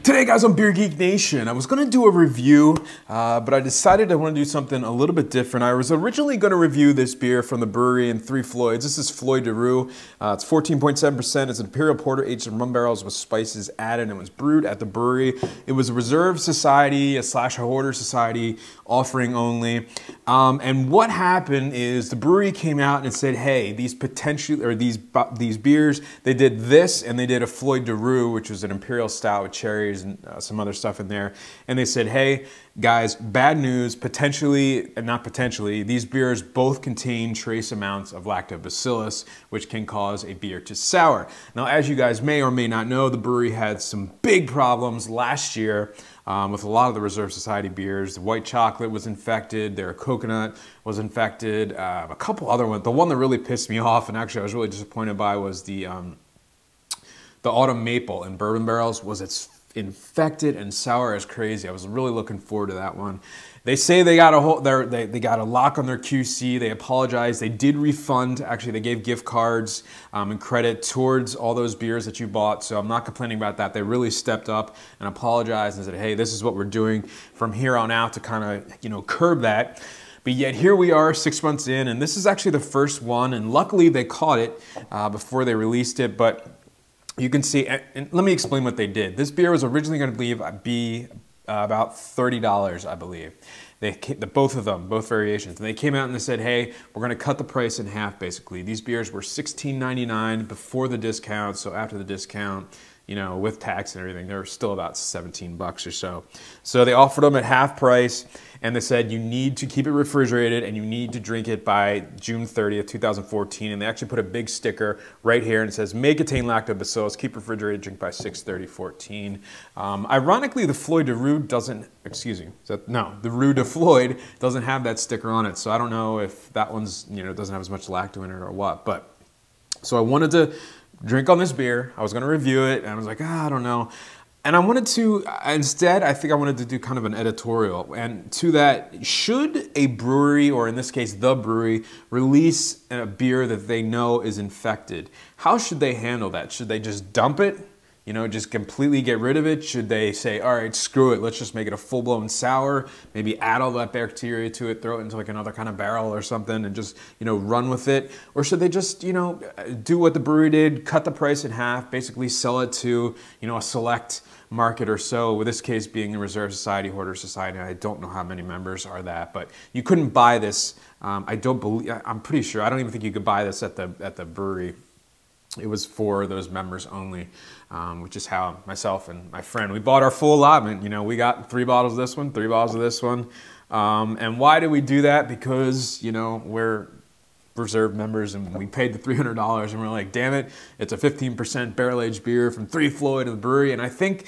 Today guys on Beer Geek Nation, I was going to do a review, but I decided I want to do something a little bit different. I was originally going to review this beer from the brewery in Three Floyds. This is Floyd it's 14.7%. It's an Imperial Porter aged in rum barrels with spices added, and it was brewed at the brewery. It was a Reserve Society / Hoarder Society offering only. And what happened is the brewery came out and said, hey, these beers, they did this, and they did a Floyd which was an Imperial Stout with cherries and some other stuff in there. And they said, hey, guys, bad news, potentially, and not potentially, these beers both contain trace amounts of lactobacillus, which can cause a beer to sour. Now, as you guys may or may not know, the brewery had some big problems last year with a lot of the Reserve Society beers. The white chocolate was infected, their coconut was infected, a couple other ones. The one that really pissed me off, and actually I was really disappointed by, was the autumn maple in bourbon barrels. It's infected and sour as crazy. I was really looking forward to that one. They say they got they got a lock on their QC. They apologized. They did refund. Actually, they gave gift cards and credit towards all those beers that you bought. So I'm not complaining about that. They really stepped up and apologized and said, hey, this is what we're doing from here on out to kind of, curb that. But yet here we are 6 months in, and this is actually the first one. And luckily they caught it before they released it. But you can see, and let me explain what they did. This beer was originally going to be about $30, I believe. Both of them, both variations. And they came out and they said, hey, we're going to cut the price in half, basically. These beers were $16.99 before the discount, so after the discount, with tax and everything, they were still about 17 bucks or so. So they offered them at half price, and they said you need to keep it refrigerated and you need to drink it by June 30th, 2014. And they actually put a big sticker right here and it says, may contain lactobacillus, keep refrigerated, drink by 6/30/14. Ironically, the Floyd de Rue doesn't, the Rue de Floyd doesn't have that sticker on it. So I don't know if that one's, doesn't have as much lacto in it or what. But so I wanted to drink on this beer. I was going to review it, and I was like, I don't know. And I wanted to, instead, I think I wanted to do kind of an editorial. And to that, should a brewery, or in this case, the brewery, release a beer that they know is infected? How should they handle that? Should they just dump it? Just completely get rid of it? Should they say, all right, screw it, let's just make it a full-blown sour, maybe add all that bacteria to it, throw it into like another kind of barrel or something and just, run with it? Or should they just, do what the brewery did, cut the price in half, basically sell it to, a select market or so, with this case being the Reserve Society, Hoarder Society. I don't know how many members are that, but you couldn't buy this. I'm pretty sure, I don't even think you could buy this at the brewery. It was for those members only, which is how myself and my friend, we bought our full allotment. We got 3 bottles of this one, 3 bottles of this one. And why did we do that? Because, we're Reserve members and we paid the $300 and we're like, damn it, it's a 15% barrel-aged beer from Three Floyd of the brewery. And I think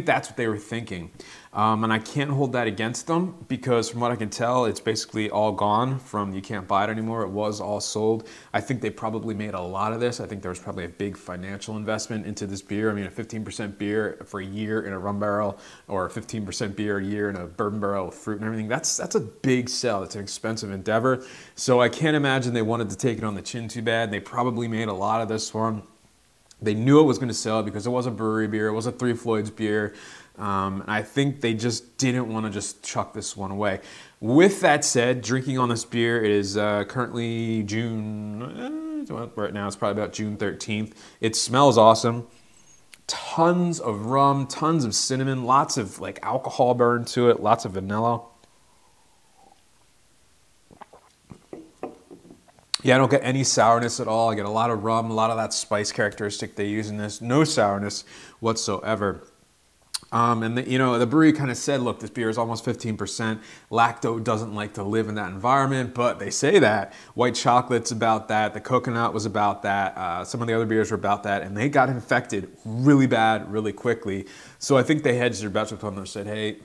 that's what they were thinking. And I can't hold that against them because from what I can tell, it's basically all gone from, you can't buy it anymore. It was all sold. I think they probably made a lot of this. I think there was probably a big financial investment into this beer. I mean, a 15% beer for a year in a rum barrel, or a 15% beer a year in a bourbon barrel with fruit and everything. That's a big sell. It's an expensive endeavor. So I can't imagine they wanted to take it on the chin too bad. They probably made a lot of this one. They knew it was going to sell because it was a brewery beer. It was a Three Floyds beer. And I think they just didn't want to just chuck this one away. With that said, drinking on this beer is currently June, right now it's probably about June 13th. It smells awesome. Tons of rum, tons of cinnamon, lots of like alcohol burn to it, lots of vanilla. Yeah, I don't get any sourness at all. I get a lot of rum, a lot of that spice characteristic they use in this. No sourness whatsoever. And the brewery kind of said, look, this beer is almost 15%. Lacto doesn't like to live in that environment, but they say that. White chocolate's about that. The coconut was about that. Some of the other beers were about that, and they got infected really bad, really quickly. So I think they hedged their bets with them and said, hey,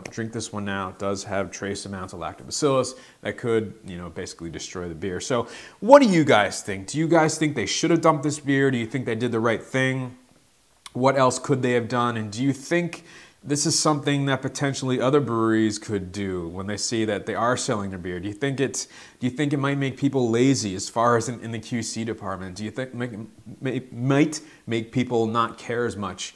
drink this one now. It does have trace amounts of lactobacillus that could, basically destroy the beer. So what do you guys think? Do you guys think they should have dumped this beer? Do you think they did the right thing? What else could they have done? And do you think this is something that potentially other breweries could do when they see that they are selling their beer? Do you think it might make people lazy as far as in the QC department? Do you think it might make people not care as much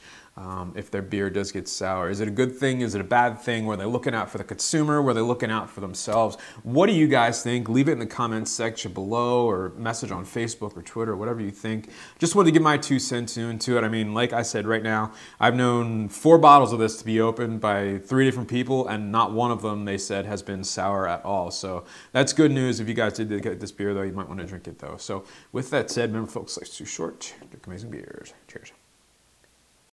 if their beer does get sour. Is it a good thing? Is it a bad thing? Were they looking out for the consumer? Were they looking out for themselves? What do you guys think? Leave it in the comments section below, or message on Facebook or Twitter, whatever you think. Just wanted to give my 2 cents into it. I mean, like I said, right now, I've known 4 bottles of this to be opened by 3 different people, and not one of them, they said, has been sour at all. So that's good news. If you guys did get this beer, though, you might want to drink it, though. So with that said, remember, folks, life's too short. Drink amazing beers. Cheers.